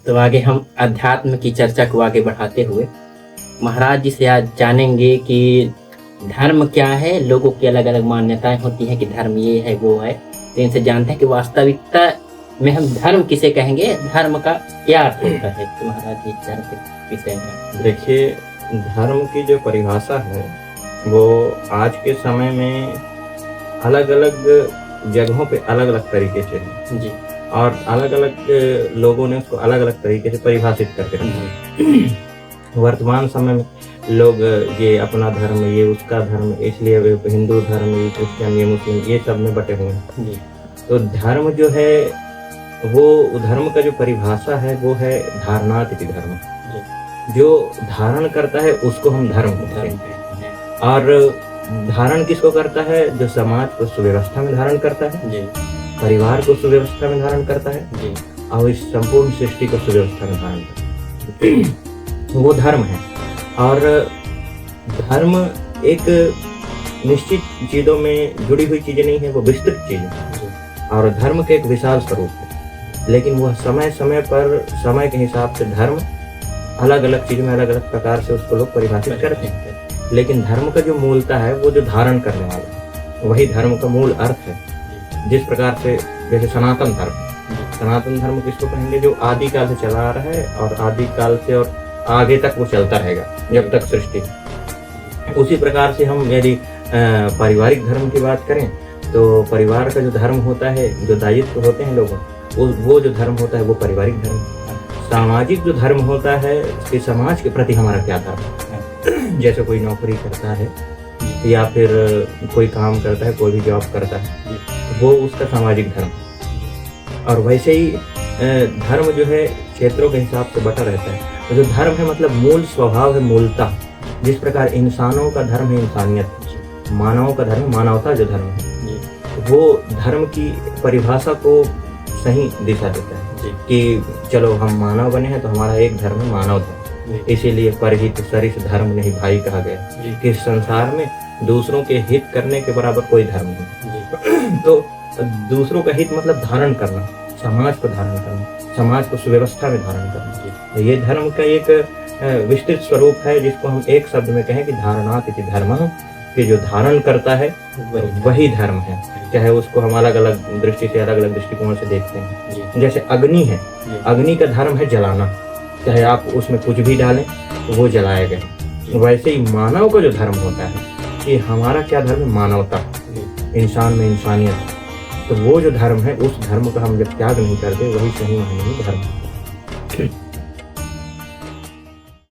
तो आगे हम अध्यात्म की चर्चा को आगे बढ़ाते हुए महाराज जी से आज जानेंगे कि धर्म क्या है। लोगों की अलग अलग मान्यताएं होती हैं कि धर्म ये है वो है, तो इनसे जानते हैं कि वास्तविकता में हम धर्म किसे कहेंगे, धर्म का क्या अर्थ होता है। तो महाराज जी धर्म के विषय में देखिए, धर्म की जो परिभाषा है वो आज के समय में अलग अलग जगहों पे अलग अलग तरीके से है जी और अलग अलग लोगों ने उसको अलग अलग तरीके से परिभाषित करके रखा है। वर्तमान समय में लोग ये अपना धर्म, ये उसका धर्म, इसलिए वे हिंदू धर्म, ये क्रिश्चियन, ये मुस्लिम, ये सब में बटे हुए हैं। जी तो धर्म जो है वो धर्म का जो परिभाषा है वो है धारणातीत धर्म। जो धारण करता है उसको हम धर्म कहते हैं। और धारण किसको करता है? जो समाज को सुव्यवस्था में धारण करता है, जी परिवार को सुव्यवस्था में धारण करता है जी और इस संपूर्ण सृष्टि को सुव्यवस्था में धारण करता है, वो धर्म है। और धर्म एक निश्चित चीजों में जुड़ी हुई चीजें नहीं है, वो विस्तृत चीज है। और धर्म का एक विशाल स्वरूप है, लेकिन वह समय समय पर समय के हिसाब से धर्म अलग अलग चीजों में अलग अलग प्रकार से उसको लोग परिभाषित करते हैं। लेकिन धर्म का जो मूलता है वो जो धारण करने वाला है, वही धर्म का मूल अर्थ है। जिस प्रकार से जैसे सनातन धर्म किसको कहेंगे? जो आदि काल से चला आ रहा है और आदि काल से और आगे तक वो चलता रहेगा जब तक सृष्टि। उसी प्रकार से हम यदि पारिवारिक धर्म की बात करें तो परिवार का जो धर्म होता है, जो दायित्व होते हैं लोगों, वो जो धर्म होता है वो पारिवारिक धर्म है। सामाजिक जो धर्म होता है कि समाज के प्रति हमारा क्या धर्म है। जैसे कोई नौकरी करता है या फिर कोई काम करता है, कोई भी जॉब करता है, वो उसका सामाजिक धर्म। और वैसे ही धर्म जो है क्षेत्रों के हिसाब से बटा रहता है। तो जो धर्म है मतलब मूल स्वभाव है, मूलता। जिस प्रकार इंसानों का धर्म है इंसानियत, मानवों का धर्म मानवता जो धर्म है, वो धर्म की परिभाषा को सही दिशा देता है कि चलो हम मानव बने हैं तो हमारा एक धर्म है मानव धर्म। इसीलिए परहित सरिस धर्म नहीं भाई कहा गया कि संसार में दूसरों के हित करने के बराबर कोई धर्म नहीं। तो दूसरों का हित मतलब धारण करना, समाज को धारण करना, समाज को सुव्यवस्था में धारण करना। ये धर्म का एक विस्तृत स्वरूप है जिसको हम एक शब्द में कहें कि धारणातीत धर्म, कि जो धारण करता है वही धर्म है। चाहे उसको हम अलग अलग दृष्टि से, अलग अलग दृष्टिकोण से देखते हैं। जैसे अग्नि है, अग्नि का धर्म है जलाना, चाहे आप उसमें कुछ भी डालें तो वो जलाया गया। वैसे ही मानव का जो धर्म होता है कि हमारा क्या धर्म है? मानवता, इंसान में इंसानियत। तो वो जो धर्म है उस धर्म का हम जब त्याग नहीं करते वही सही मायने में धर्म है।